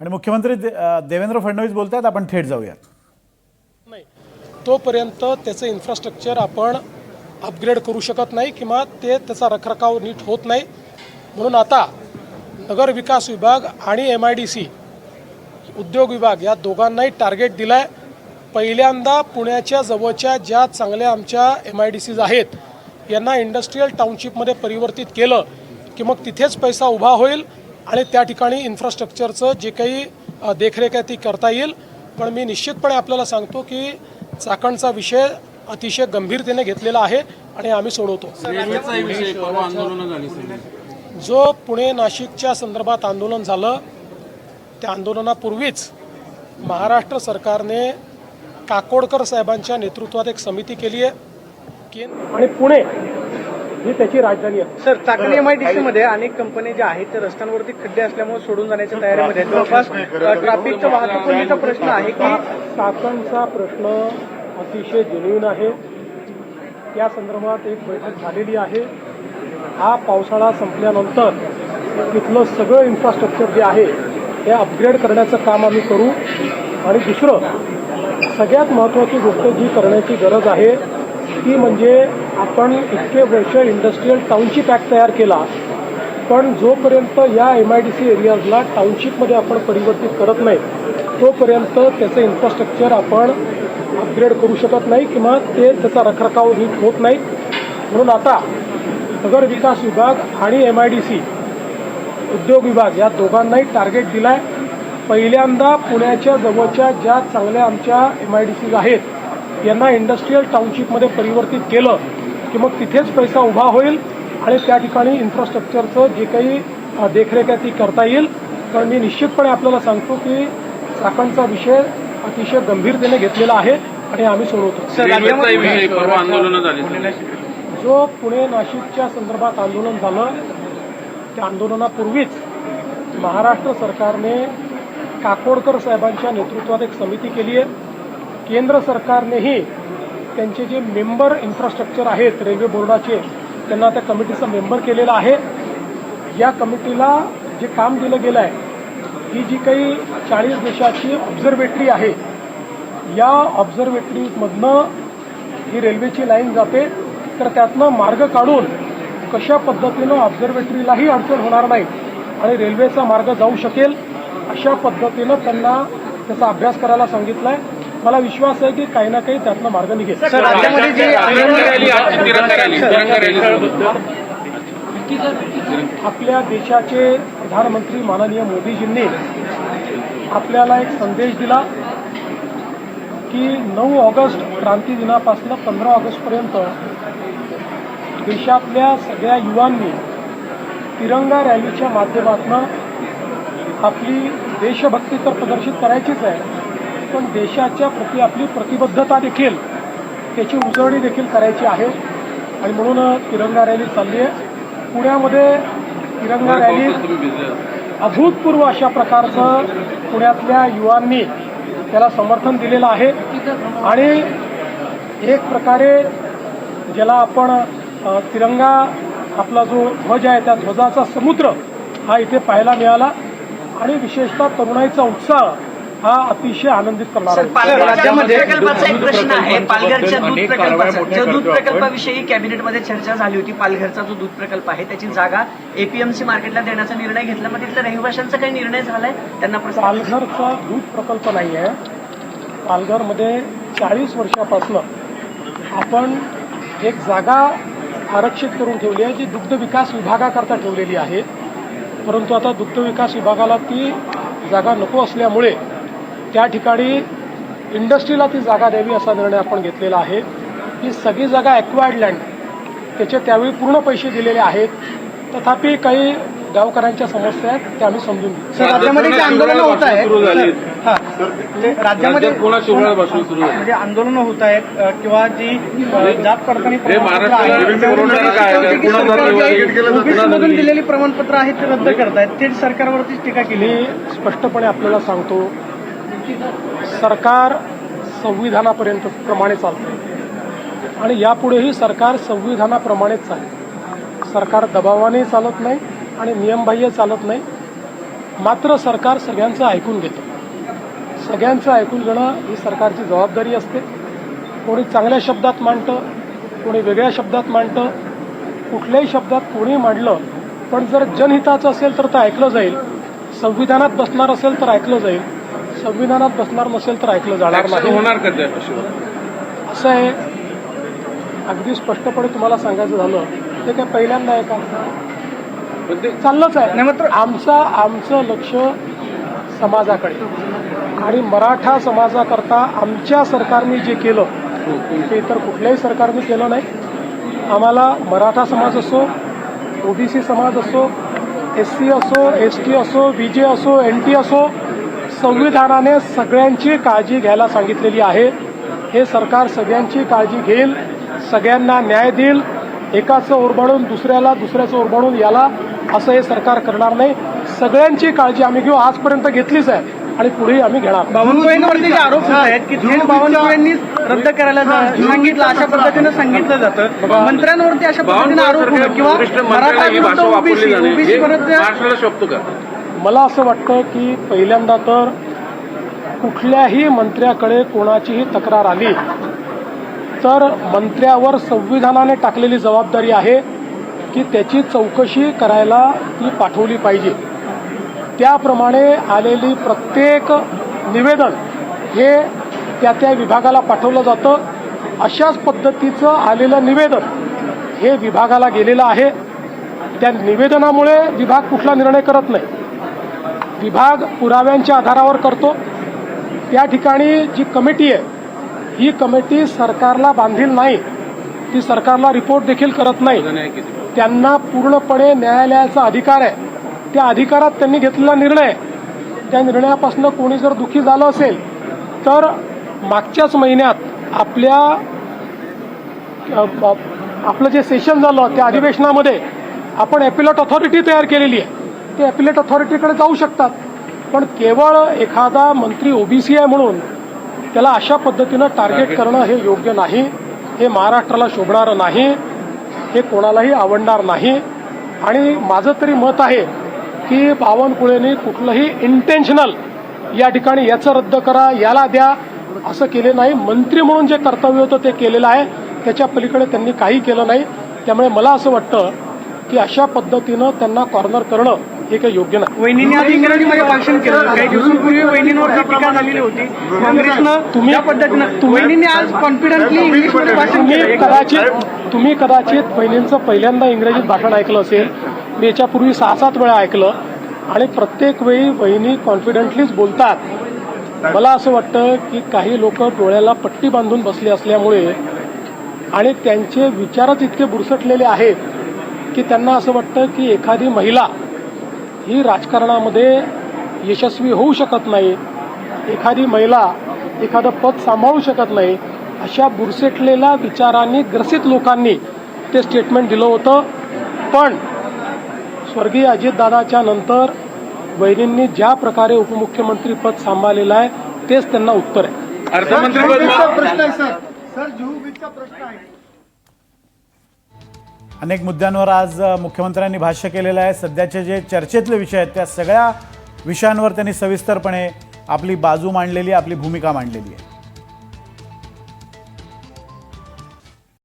आणि मुख्यमंत्री देवेंद्र फडणवीस बोलतात, आपण थेट जाऊयात. नाही, तोपर्यंत त्याचं इन्फ्रास्ट्रक्चर आपण अपग्रेड करू शकत नाही किंवा त्याचा रखरखाव नीट होत नाही. म्हणून आता नगर विकास विभाग आणि MIDC उद्योग विभाग या दोघांनाही टार्गेट दिलं आहे. पहिल्यांदा पुण्याच्या जवळच्या ज्या चांगल्या आमच्या MIDCs आहेत यांना इंडस्ट्रीयल टाउनशिपमध्ये परिवर्तित केलं की मग तिथेच पैसा उभा होईल आणि त्या ठिकाणी इन्फ्रास्ट्रक्चरचं जे काही देखरेख आहे ती करता येईल. पण मी निश्चितपणे आपल्याला सांगतो की चाकणचा विषय अतिशय गंभीरतेने घेतलेला आहे आणि आम्ही सोडवतो. जो पुणे नाशिकच्या संदर्भात आंदोलन झालं त्या आंदोलनापूर्वीच महाराष्ट्र सरकारने काकोडकर साहेबांच्या नेतृत्वात एक समिती केली आहे आणि पुणे ही त्याची राजधानी आहे. सर, चाकण MIDC मध्ये अनेक कंपन्या ज्या आहेत ते रस्त्यांवरती खड्डे असल्यामुळे सोडून जाण्याच्या तयारीमध्ये आहेत. जवळपास ट्रॅफिकचा वाहतुकीचा प्रश्न आहे की चाकणचा प्रश्न अतिशय जेन्युइन आहे. या संदर्भात एक बैठक झालेली आहे. हा पावसाळा संपल्यानंतर तिथलं सगळं इन्फ्रास्ट्रक्चर जे आहे हे अपग्रेड करण्याचं काम आम्ही करू. आणि दुसरं सगळ्यात महत्त्वाची गोष्ट जी करण्याची गरज आहे ती म्हणजे आपण इतके वर्ष इंडस्ट्रीयल टाउनशिप ॲक्ट तयार केला, पण जोपर्यंत या MIDC एरियाजला टाउनशिपमध्ये आपण परिवर्तित करत नाही तोपर्यंत त्याचं इन्फ्रास्ट्रक्चर आपण अपग्रेड करू शकत नाही किंवा त्याचा रखरखाव नीट होत नाही. म्हणून आता नगर विकास विभाग आणि MIDC उद्योग विभाग या दोघांनाही टार्गेट दिलं आहे. पहिल्यांदा पुण्याच्या जवळच्या ज्या चांगल्या आमच्या MIDCs आहेत यांना इंडस्ट्रीयल टाउनशिपमध्ये परिवर्तित केलं की मग तिथेच पैसा उभा होईल आणि त्या ठिकाणी इन्फ्रास्ट्रक्चरचं जे काही देखरेख आहे ती करता येईल. पण मी निश्चितपणे आपल्याला सांगतो की चाकणचा विषय अतिशय गंभीरतेने घेतलेला आहे आणि आम्ही सोडवतो. जो पुणे नाशिकच्या संदर्भात आंदोलन झालं त्या आंदोलनापूर्वीच महाराष्ट्र सरकारने काकोडकर साहेबांच्या नेतृत्वात एक समिती केली आहे. केंद्र सरकारनेही त्यांचे जे मेंबर इन्फ्रास्ट्रक्चर आहेत रेल्वे बोर्डाचे त्यांना त्या कमिटीचा मेंबर केलेला आहे. या कमिटीला जे काम दिलं गेलं आहे ही जी काही 40 देशाची ऑब्झर्वेटरी आहे या ऑब्झर्वेटरीमधनं ही रेल्वेची लाईन जाते. तर त्यातनं मार्ग काढून कशा पद्धतीनं ऑब्झर्वेटरीलाही अडचण होणार नाही आणि रेल्वेचा मार्ग जाऊ शकेल अशा पद्धतीनं त्यांना त्याचा अभ्यास करायला सांगितलं आहे. मला विश्वास आहे की काही ना काही त्यातनं मार्ग निघेल. आपल्या देशाचे प्रधानमंत्री माननीय मोदीजींनी आपल्याला एक संदेश दिला की 9 ऑगस्ट क्रांती दिनापासून 15 ऑगस्टपर्यंत देशातल्या सगळ्या युवांनी तिरंगा रॅलीच्या माध्यमातून आपली देशभक्ती तर प्रदर्शित करायचीच आहे, पण देशाच्या प्रती आपली प्रतिबद्धता देखील त्याची उजळणी देखील करायची आहे. आणि म्हणून तिरंगा रॅली चालली आहे. पुण्यामध्ये तिरंगा रॅली अभूतपूर्व अशा प्रकारचं पुण्यातल्या युवांनी त्याला समर्थन दिलेलं आहे. आणि एक प्रकारे ज्याला आपण तिरंगा आपला जो ध्वज आहे त्या ध्वजाचा समुद्र हा इथे पाहायला मिळाला आणि विशेषतः तरुणाईचा उत्साह हा अतिशय आनंदित करणार आहे. राज्यामध्ये प्रकल्पाचा एक प्रश्न आहे. पालघरच्या दूध प्रकल्पाचा जो दूध प्रकल्पाविषयी कॅबिनेटमध्ये चर्चा झाली होती. पालघरचा जो दूध प्रकल्प आहे त्याची जागा APMC मार्केटला देण्याचा निर्णय घेतला. मग तिथल्या रहिवाशांचा काही निर्णय झालाय? त्यांना पालघरचा दूध प्रकल्प नाही आहे. पालघरमध्ये 40 वर्षापासून आपण एक जागा आरक्षित करून ठेवली आहे जी दुग्ध विकास विभागाकरता ठेवलेली आहे. परंतु आता दुग्ध विकास विभागाला ती जागा नको असल्यामुळे त्या ठिकाणी इंडस्ट्रीला ती जागा द्यावी असा निर्णय आपण घेतलेला आहे. ही सगळी जागा ॲक्वायर्ड लँड त्याचे त्यावेळी पूर्ण पैसे दिलेले आहेत. तथापि काही गावकऱ्यांच्या समस्या आहेत त्या आम्ही समजून घेऊ. राज्यामध्ये जे आंदोलनं होत आहेत राज्यामध्ये म्हणजे आंदोलनं होत आहेत किंवा जी जात पडताळणी ओबीसीमधून दिलेली प्रमाणपत्र आहेत ते रद्द करतायत. थेट सरकारवरतीच टीका केली. स्पष्टपणे आपल्याला सांगतो सरकार संविधानापर्यंत प्रमाणे चालतं आणि यापुढेही सरकार संविधानाप्रमाणेच चालेल. सरकार दबावाने चालत नाही आणि नियमबाह्य चालत नाही. मात्र सरकार सगळ्यांचं ऐकून घेतं. सगळ्यांचं ऐकून घेणं ही सरकारची जबाबदारी असते. कोणी चांगल्या शब्दात मांडतं, कोणी वेगळ्या शब्दात मांडतं. कुठल्याही शब्दात कोणी मांडलं, पण जर जनहिताचं असेल तर ते ऐकलं जाईल. संविधानात बसणार असेल तर ऐकलं जाईल. संविधानात बसणार नसेल तर ऐकलं जाणार नाही. होणार का ते? असं आहे, अगदी स्पष्टपणे तुम्हाला सांगायचं झालं ते काय पहिल्यांदा आहे का? चाललंच आहे. आमचं लक्ष समाजाकडे आणि मराठा समाजाकरता आमच्या सरकारने जे केलं ते इतर कुठल्याही सरकारने केलं नाही. आम्हाला मराठा समाज असो, ओबीसी समाज असो, SC असो, ST असो, BJ असो, NT असो, संविधानाने सगळ्यांची काळजी घ्यायला सांगितलेली आहे. हे सरकार सगळ्यांची काळजी घेईल, सगळ्यांना न्याय देईल. एकाचं ओरबाडून दुसऱ्याला, दुसऱ्याचं ओरबाडून याला असं हे सरकार करणार नाही. सगळ्यांची काळजी आम्ही घेऊ, आजपर्यंत घेतलीच आहे आणि पुढेही आम्ही घेणार. बावनकुळेंवरती जे आरोप होत आहेत की थेट बावनकुळेंनी रद्द करायला सांगितलं, अशा पद्धतीनं सांगितलं जातं. मंत्र्यांवरती अशा पद्धतीने आरोप होणं किंवा मराठा विरुद्ध ओबीसी विरुद्ध, मला असं वाटतं की पहिल्यांदा तर कुठल्याही मंत्र्याकडे कोणाचीही तक्रार आली तर मंत्र्यावर संविधानाने टाकलेली जबाबदारी आहे की त्याची चौकशी करायला ती पाठवली पाहिजे. त्याप्रमाणे आलेली प्रत्येक निवेदन हे त्या विभागाला पाठवलं जातं. अशाच पद्धतीचं आलेलं निवेदन हे विभागाला गेलेलं आहे. त्या निवेदनामुळे विभाग कुठला निर्णय करत नाही, विभाग पुराव्यांच्या आधारावर करतो. त्या ठिकाणी जी कमिटी आहे ही कमिटी सरकारला बांधील नाही, ती सरकारला रिपोर्ट देखील करत नाही. त्यांना पूर्णपणे न्यायालयाचा अधिकार आहे. त्या अधिकारात त्यांनी घेतलेला निर्णय, त्या निर्णयापासून कोणी जर दुःखी झालं असेल तर मागच्याच महिन्यात आपलं जे सेशन झालं त्या अधिवेशनामध्ये आपण ॲपिलेट ऑथॉरिटी तयार केलेली आहे. ते ॲपिलेट ऑथॉरिटीकडे जाऊ शकतात. पण केवळ एखादा मंत्री ओबीसी आहे म्हणून त्याला अशा पद्धतीनं टार्गेट करणं हे योग्य नाही. हे महाराष्ट्राला शोभणारं नाही, हे कोणालाही आवडणार नाही. आणि माझं तरी मत आहे की बावनकुळेंनी कुठलंही इंटेन्शनल या ठिकाणी याचं रद्द करा, याला द्या असं केले नाही. मंत्री म्हणून जे कर्तव्य होतं ते केलेलं आहे, त्याच्या पलीकडे त्यांनी काही केलं नाही. त्यामुळे मला असं वाटतं की अशा पद्धतीनं त्यांना कॉर्नर करणं हे काही योग्य नाही. वहिनींनी आज इंग्रजीमध्ये भाषण केलं. काही दिवसांपूर्वी वहिनींवरती टीका झालेली होती काँग्रेसनं. या पद्धतीनं वहिनींनी आज कॉन्फिडंटली इंग्लिशमध्ये भाषण केलं. तुम्ही कदाचित बहिणींचं पहिल्यांदा इंग्रजीत भाषण ऐकलं असेल. मी याच्यापूर्वी 6-7 वेळा ऐकलं आणि प्रत्येक वेळी बहिणी कॉन्फिडंटलीच बोलतात. मला असं वाटतं की काही लोक डोळ्याला पट्टी बांधून बसले असल्यामुळे आणि त्यांचे विचारच इतके बुरसटलेले आहेत की त्यांना असं वाटतं की एखादी महिला ही राजकारणामध्ये यशस्वी होऊ शकत नाही, एखादी महिला एखादं पद सांभाळू शकत नाही. अशा बुरसटलेल्या विचारांनी ग्रसित लोकांनी ते स्टेटमेंट दिलं होतं. पण स्वर्गीय अजितदादाच्या नंतर वहिनींनी ज्या प्रकारे उपमुख्यमंत्री पद सांभाळलेलं आहे तेच त्यांना उत्तर आहे. अनेक मुद्द्यांवर आज मुख्यमंत्र्यांनी भाष्य केलेलं आहे. सध्याचे जे चर्चेतले विषय आहेत त्या सगळ्या विषयांवर त्यांनी सविस्तरपणे आपली बाजू मांडलेली, आपली भूमिका मांडलेली आहे.